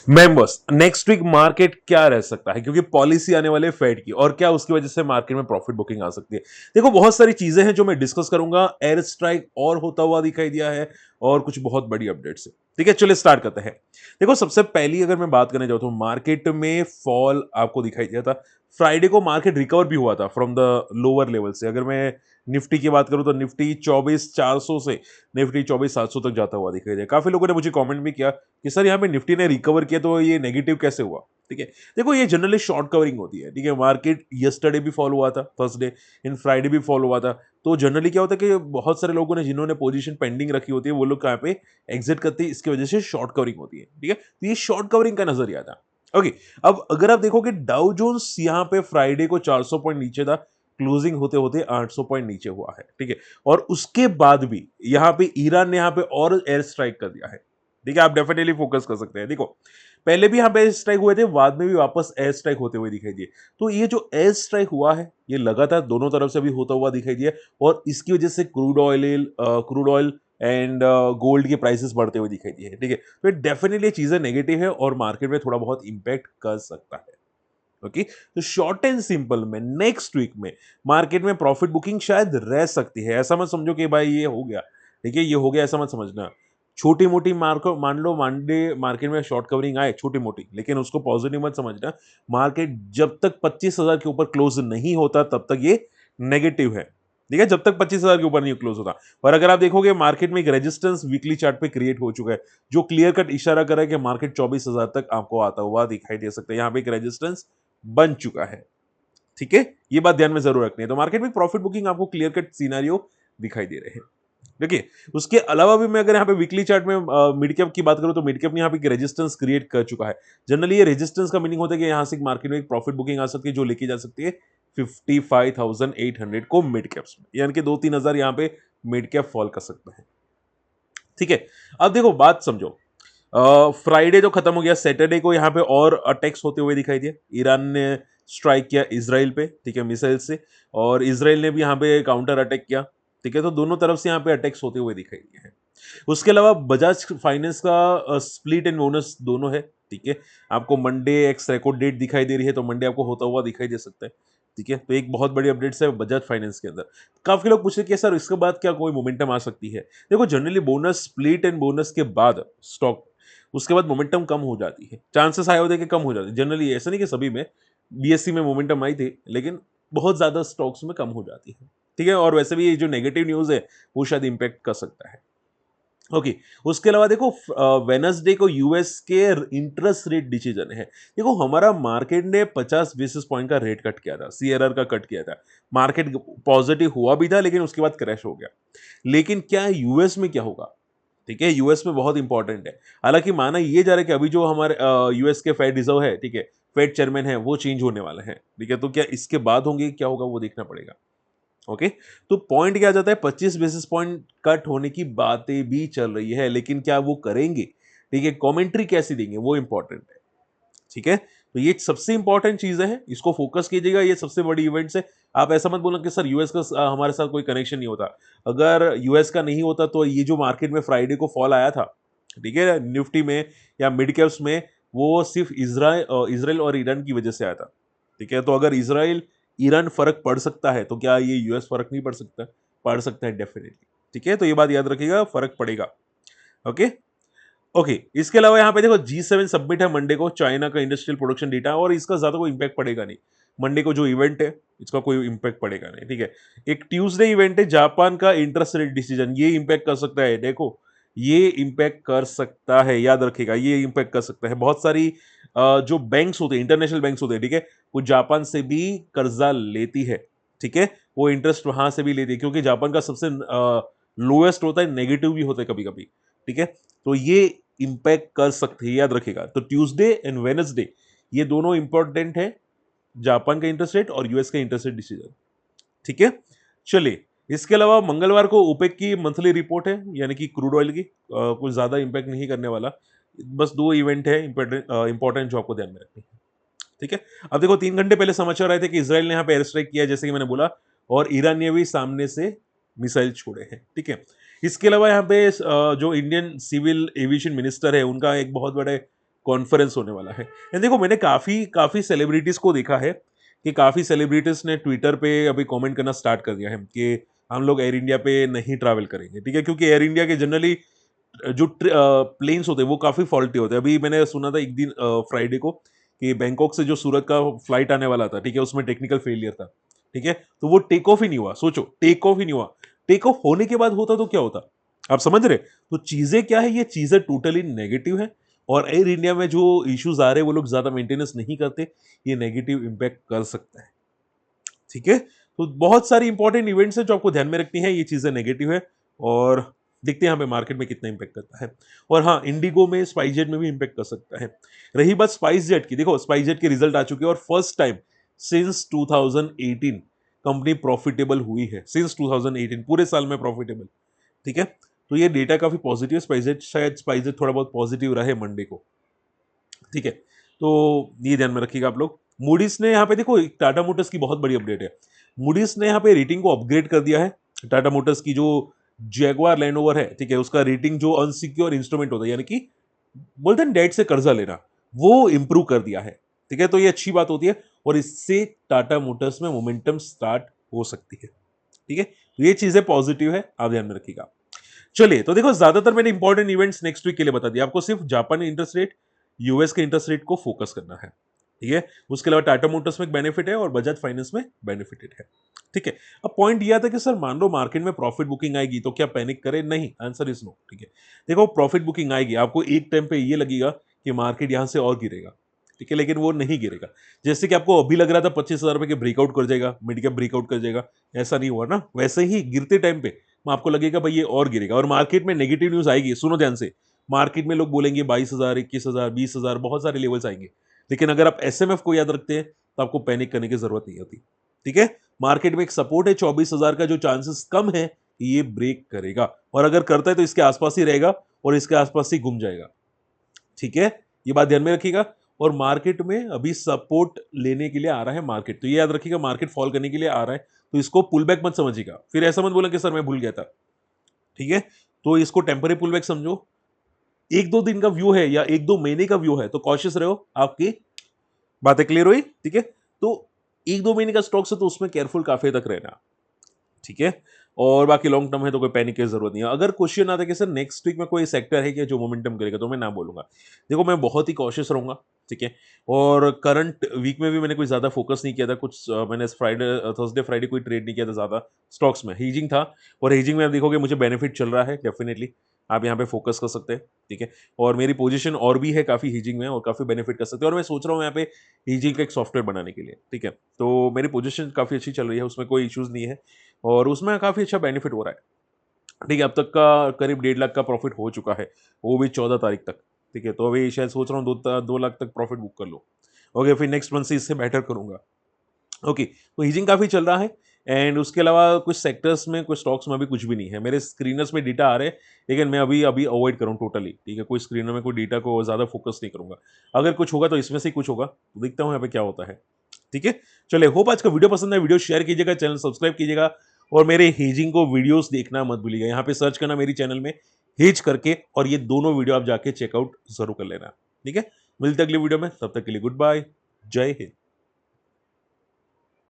Members, next week market क्या रह सकता है, क्योंकि पॉलिसी आने वाले फेड की, और क्या उसकी वजह से मार्केट में प्रॉफिट बुकिंग आ सकती है। देखो बहुत सारी चीजें हैं जो मैं डिस्कस करूंगा, एयर स्ट्राइक और होता हुआ दिखाई दिया है, और कुछ बहुत बड़ी अपडेट्स है। ठीक है, चलिए स्टार्ट करते हैं। देखो सबसे पहली अगर मैं बात करने जाऊं तो मार्केट में फॉल आपको दिखाई दिया था। फ्राइडे को मार्केट रिकवर भी हुआ था फ्रॉम द लोअर लेवल से। अगर मैं निफ्टी की बात करूं तो निफ्टी 24,400 से निफ्टी 24,700 तक जाता हुआ दिखाई दिया। काफी लोगों ने मुझे कमेंट भी किया कि सर यहाँ पे निफ्टी ने रिकवर किया तो ये नेगेटिव कैसे हुआ। ठीक है, देखो ये जनरली शॉर्ट कवरिंग होती है। ठीक है, मार्केट यस्टरडे भी फॉल हुआ था, थर्सडे इन फ्राइडे भी फॉल हुआ था। तो जनरली क्या होता है कि बहुत सारे लोगों ने जिन्होंने पोजीशन पेंडिंग रखी होती है वो लोग यहाँ पे एग्जिट करते हैं, इसकी वजह से शॉर्ट कवरिंग होती है। ठीक है, तो ये शॉर्ट कवरिंग का नजरिया था। ओके, अब अगर आप देखोगे डाउ जोन्स यहाँ पे फ्राइडे को 400 पॉइंट नीचे था, क्लोजिंग होते होते 800 पॉइंट नीचे हुआ है। ठीक है, और उसके बाद भी यहाँ पे ईरान ने यहाँ पे और एयर स्ट्राइक कर दिया है। ठीक है, आप डेफिनेटली फोकस कर सकते हैं। देखो पहले भी यहाँ पे एयर स्ट्राइक हुए थे, बाद में भी वापस एयर स्ट्राइक होते हुए दिखाई दिए। तो ये जो एयर स्ट्राइक हुआ है ये लगातार दोनों तरफ से भी होता हुआ दिखाई दिया, और इसकी वजह से क्रूड ऑयल एंड गोल्ड के प्राइसेस बढ़ते हुए दिखाई दिए। ठीक है, तो डेफिनेटली चीजें नेगेटिव है और मार्केट में थोड़ा बहुत इंपैक्ट कर सकता है। ओके, तो शॉर्ट एंड सिंपल में नेक्स्ट वीक में मार्केट में प्रॉफिट बुकिंग शायद रह सकती है। ऐसा मत समझो कि भाई ये हो गया, ठीक है ये हो गया, ऐसा मत समझना। छोटी मोटी मार्को मान लो मंडे मार्केट में शॉर्ट कवरिंग आए छोटी मोटी, लेकिन उसको पॉजिटिव मत समझना। मार्केट जब तक 25,000 के ऊपर क्लोज नहीं होता तब तक ये नेगेटिव है। ठीक है, जब तक 25,000 के ऊपर नहीं क्लोज होता। और अगर आप देखोगे मार्केट में एक रेजिस्टेंस वीकली चार्ट पे क्रिएट हो चुका है, जो क्लियर कट इशारा कर रहा है कि मार्केट 24,000 तक आपको आता हुआ दिखाई दे सकता है। यहाँ पे एक रेजिस्टेंस बन चुका है। ठीक है, ये बात ध्यान में जरूर रखनी है। तो मार्केट में प्रॉफिट बुकिंग आपको क्लियर कट सिनेरियो दिखाई दे रहे हैं। देखिए उसके अलावा भी मैं अगर यहाँ पे वीकली चार्ट में मिड कैप की बात करूं तो मिड कैप ने यहाँ पे रेजिस्टेंस क्रिएट कर चुका है। जनरली ये रेजिस्टेंस का मीनिंग होता है कि यहाँ से मार्केट में एक प्रॉफिट बुकिंग आ सकती है जो लेके जा सकती है 55,800 को मिड कैप्स में, यानी कि 2-3 हजार यहाँ पे मिड कैप फॉल कर सकता है। ठीक है, अब देखो बात समझो। फ्राइडे जो खत्म हो गया, सैटरडे को यहाँ पे और अटैक्स होते हुए दिखाई दिए। ईरान ने स्ट्राइक किया इसराइल पे, ठीक है, मिसाइल से, और इसराइल ने भी यहाँ पे काउंटर अटैक किया। ठीक है, तो दोनों तरफ से यहाँ पे अटैक्स होते हुए दिखाई दिए हैं। उसके अलावा बजाज फाइनेंस का स्प्लिट एंड बोनस दोनों है। ठीक है, आपको मंडे एक्स रिकॉर्ड डेट दिखाई दे रही है, तो मंडे आपको होता हुआ दिखाई दे सकता है। ठीक है, तो एक बहुत बड़ी अपडेट्स है बजाज फाइनेंस के अंदर। काफी लोग पूछ रहे कि सर इसके बाद क्या कोई मोमेंटम आ सकती है। देखो generally bonus split and bonus के बाद स्टॉक, उसके बाद मोमेंटम कम हो जाती है, चांसेस हाई होते हैं कि कम हो जाती है। जनरली ऐसा नहीं कि सभी में, बीएससी में मोमेंटम आई थी, लेकिन बहुत ज्यादा स्टॉक्स में कम हो जाती है। ठीक है, और वैसे भी ये जो नेगेटिव न्यूज है वो शायद इंपैक्ट कर सकता है। ओके, उसके अलावा देखो वेनसडे को यूएस के इंटरेस्ट रेट डिसीजन है। देखो हमारा मार्केट ने 50 बेसिस पॉइंट का रेट कट किया था, सीआरआर का कट किया था। मार्केट पॉजिटिव हुआ भी था लेकिन उसके बाद क्रैश हो गया। लेकिन क्या यूएस में क्या होगा? ठीक है, यूएस में बहुत इंपॉर्टेंट है। हालांकि माना ये जा रहा है कि अभी जो हमारे यूएस के फेड रिजर्व है, ठीक है, फेड चेयरमैन है, वो चेंज होने वाला है। ठीक है, तो क्या इसके बाद होंगे, क्या होगा वो देखना पड़ेगा। ओके, तो पॉइंट क्या आ जाता है, 25 बेसिस पॉइंट कट होने की बातें भी चल रही है, लेकिन क्या वो करेंगे? ठीक है, कमेंट्री कैसी देंगे वो इंपॉर्टेंट है। ठीक है, तो ये सबसे इंपॉर्टेंट चीजें हैं, इसको फोकस कीजिएगा, ये सबसे बड़ी इवेंट्स है। आप ऐसा मत बोलना कि सर यूएस का हमारे साथ कोई कनेक्शन नहीं होता। अगर यूएस का नहीं होता तो ये जो मार्केट में फ्राइडे को फॉल आया था, ठीक है, निफ्टी में या मिड कैप्स में, वो सिर्फ इसराइल और ईरान की वजह से आया था। ठीक है, तो अगर इसराइल ईरान फर्क पड़ सकता है तो क्या ये यूएस फर्क नहीं पड़ सकता? पड़ सकता है डेफिनेटली। ठीक है, तो ये बात याद रखिएगा, फर्क पड़ेगा। ओके, ओके, इसके अलावा यहाँ पे देखो G7 सबमिट है मंडे को, चाइना का इंडस्ट्रियल प्रोडक्शन डेटा, और इसका ज्यादा कोई इंपैक्ट पड़ेगा नहीं। मंडे को जो इवेंट है इसका कोई इंपैक्ट पड़ेगा नहीं। ठीक है, एक ट्यूसडे इवेंट है जापान का इंटरेस्ट रेट डिसीजन, ये इंपैक्ट कर सकता है। देखो ये इंपैक्ट कर सकता है, याद रखिएगा, ये इंपैक्ट कर सकता है। बहुत सारी जो बैंक्स होते हैं, इंटरनेशनल बैंक्स होते हैं, ठीक है, वो जापान से भी कर्जा लेती है। ठीक है, वो इंटरेस्ट वहां से भी लेती है, क्योंकि जापान का सबसे लोएस्ट होता है, नेगेटिव भी होता है कभी कभी। ठीक है, तो ये इंपैक्ट कर सकती है, याद रखिएगा। तो ट्यूसडे एंड वेनसडे ये दोनों इंपॉर्टेंट है, जापान का इंटरेस्ट रेट और यूएस का इंटरेस्ट रेट डिसीजन। ठीक है, चलिए, इसके अलावा मंगलवार को ओपेक की मंथली रिपोर्ट है, यानी कि क्रूड ऑयल की, कुछ ज्यादा इंपैक्ट नहीं करने वाला। बस दो इवेंट है इंपॉर्टेंट जो आपको ध्यान में रखनी है। ठीक है, अब देखो 3 घंटे पहले समाचार आए थे कि इसराइल ने यहाँ पे एयर स्ट्राइक किया, जैसे कि मैंने बोला, और ईरान ने भी सामने से मिसाइल छोड़े हैं। ठीक है, इसके अलावा यहाँ पे जो इंडियन सिविल एविएशन मिनिस्टर है उनका एक बहुत बड़े कॉन्फ्रेंस होने वाला है। एंड देखो मैंने काफी काफी सेलिब्रिटीज को देखा है कि काफी सेलिब्रिटीज ने ट्विटर पे अभी कमेंट करना स्टार्ट कर दिया है कि हम लोग एयर इंडिया पे नहीं ट्रैवल करेंगे, ठीक है, क्योंकि एयर इंडिया के जनरली जो प्लेन्स होते हैं वो काफी फॉल्टी होते हैं। अभी मैंने सुना था एक दिन फ्राइडे को कि बैंकॉक से जो सूरत का फ्लाइट आने वाला था, ठीक है, उसमें टेक्निकल फेलियर था, ठीक है, तो वो टेक ऑफ ही नहीं हुआ। सोचो, टेक ऑफ ही नहीं हुआ। टेक ऑफ होने के बाद होता तो क्या होता, आप समझ रहे? तो चीजें क्या है, ये चीजें टोटली नेगेटिव है। और एयर इंडिया में जो इश्यूज आ रहे हैं वो लोग ज्यादा मेंटेनेंस नहीं करते, ये नेगेटिव इंपैक्ट कर सकता है, ठीक है। तो बहुत सारी इंपॉर्टेंट इवेंट्स है जो आपको ध्यान में रखनी है, ये चीजें नेगेटिव है। और देखते हैं यहाँ पे मार्केट में कितना इंपैक्ट करता है। और हाँ, इंडिगो में, स्पाइस जेट में भी इंपैक्ट कर सकता है। रही बात स्पाइस जेट की, देखो स्पाइस जेट के रिजल्ट आ चुके हैं और first time since 2018 company profitable हुई है। सिंस 2018 पूरे साल में प्रॉफिटेबल, ठीक है। तो ये डेटा काफी पॉजिटिव है। स्पाइस जेट, शायद स्पाइस जेट थोड़ा बहुत पॉजिटिव रहे मंडे को, ठीक है। तो ये ध्यान में रखिएगा आप लोग। मूडीज ने यहाँ पे देखो, टाटा मोटर्स की बहुत बड़ी अपडेट है। मूडीज ने यहाँ पे रेटिंग को अपग्रेड कर दिया है। टाटा मोटर्स की जो जैगवार लैंड ओवर है, ठीक है, उसका रेटिंग जो अनसिक्योर इंस्ट्रूमेंट होता है, यानी कि बोलते हैं डेट से कर्जा लेना, वो इंप्रूव कर दिया है, ठीक है। तो ये अच्छी बात होती है और इससे टाटा मोटर्स में मोमेंटम स्टार्ट हो सकती है, ठीक है। तो ये चीजें पॉजिटिव है, आप ध्यान में रखिएगा। चलिए, तो देखो ज्यादातर मैंने इंपॉर्टेंट इवेंट्स नेक्स्ट वीक के लिए बता दिया आपको। सिर्फ जापान इंटरेस्ट रेट, यूएस के इंटरेस्ट रेट को फोकस करना है, ठीक है। उसके अलावा टाटा मोटर्स में बेनिफिट है और बजाज फाइनेंस में बेनिफिटेड है, ठीक है। अब पॉइंट यह था कि सर मान लो मार्केट में प्रॉफिट बुकिंग आएगी तो क्या पैनिक करें? नहीं, आंसर इज नो, ठीक है। देखो प्रॉफिट बुकिंग आएगी, आपको एक टाइम पे ये लगेगा कि मार्केट यहां से और गिरेगा, ठीक है, लेकिन वो नहीं गिरेगा। जैसे कि आपको अभी लग रहा था 25,000 रुपए के ब्रेकआउट कर जाएगा, मिड कैप ब्रेकआउट कर जाएगा, ऐसा नहीं हुआ ना। वैसे ही गिरते टाइम पे आपको लगेगा भाई ये और गिरेगा और मार्केट में नेगेटिव न्यूज आएगी। सुनो ध्यान से, मार्केट में लोग बोलेंगे 22,000, 21,000, 20,000, बहुत सारे लेवल्स आएंगे। लेकिन अगर आप एसएमएफ को याद रखते हैं तो आपको पैनिक करने की जरूरत नहीं होती, ठीक है। मार्केट में एक सपोर्ट है 24,000 का, जो चांसेस कम है कि ये ब्रेक करेगा, और अगर करता है तो इसके आसपास ही रहेगा और इसके आसपास ही घूम जाएगा, ठीक है। ये बात ध्यान में रखिएगा। और मार्केट में अभी सपोर्ट लेने के लिए आ रहा है मार्केट, तो ये याद रखिएगा, मार्केट फॉल करने के लिए आ रहा है, तो इसको पुल बैक मत समझिएगा। फिर ऐसा मत बोला कि सर मैं भूल गया था, ठीक है। तो इसको टेम्पररी पुल बैक समझो। एक दो दिन का व्यू है या एक दो महीने का व्यू है तो कॉशियस रहो। आपकी बातें क्लियर हुई, ठीक है। तो एक दो महीने का स्टॉक है तो उसमें केयरफुल काफी तक रहना, ठीक है। और बाकी लॉन्ग टर्म है तो कोई पैनिक की जरूरत नहीं है। अगर क्वेश्चन आता है कि सर नेक्स्ट वीक में कोई सेक्टर है क्या जो मोमेंटम करेगा, तो मैं ना बोलूंगा। देखो मैं बहुत ही कॉशियस रहूंगा, ठीक है। और करंट वीक में भी मैंने कोई ज्यादा फोकस नहीं किया था, कुछ मैंने फ्राइडे थर्सडे फ्राइडे कोई ट्रेड नहीं किया था ज्यादा स्टॉक्स में, हीजिंग था। और हीजिंग में आप देखोगे मुझे बेनिफिट चल रहा है, डेफिनेटली आप यहाँ पे फोकस कर सकते हैं, ठीक है। और मेरी पोजीशन और भी है काफी हीजिंग में और काफी बेनिफिट कर सकते हैं, और मैं सोच रहा हूँ यहाँ पे हीजिंग का एक सॉफ्टवेयर बनाने के लिए, ठीक है। तो मेरी पोजीशन काफी अच्छी चल रही है, उसमें कोई इश्यूज नहीं है और उसमें काफी अच्छा बेनिफिट हो रहा है, ठीक है। अब तक का करीब 1.5 लाख का प्रॉफिट हो चुका है, वो भी 14 तारीख तक, ठीक है। तो अभी शायद सोच रहा हूँ 2 लाख तक प्रॉफिट बुक कर लो। ओके, फिर नेक्स्ट मंथ से इससे बेटर करूंगा। ओके, तो हीजिंग काफी चल रहा है। एंड उसके अलावा कुछ सेक्टर्स में, कुछ स्टॉक्स में अभी कुछ भी नहीं है। मेरे स्क्रीनर्स में डेटा आ रहे हैं, लेकिन मैं अभी अभी अवॉइड करूँ टोटली, ठीक है। कोई स्क्रीनर में कोई डेटा को ज्यादा फोकस नहीं करूंगा। अगर कुछ होगा तो इसमें से ही कुछ होगा, तो देखता हूँ यहाँ पे क्या होता है, ठीक है। चलिए, होप आज का वीडियो पसंद है। वीडियो शेयर कीजिएगा, चैनल सब्सक्राइब कीजिएगा और मेरे हेजिंग को वीडियोस देखना मत भूलिएगा। यहाँ पे सर्च करना मेरी चैनल में हेज करके, और ये दोनों वीडियो आप जाके चेकआउट जरूर कर लेना, ठीक है। मिलते अगले वीडियो में, तब तक के लिए गुड बाय, जय हिंद।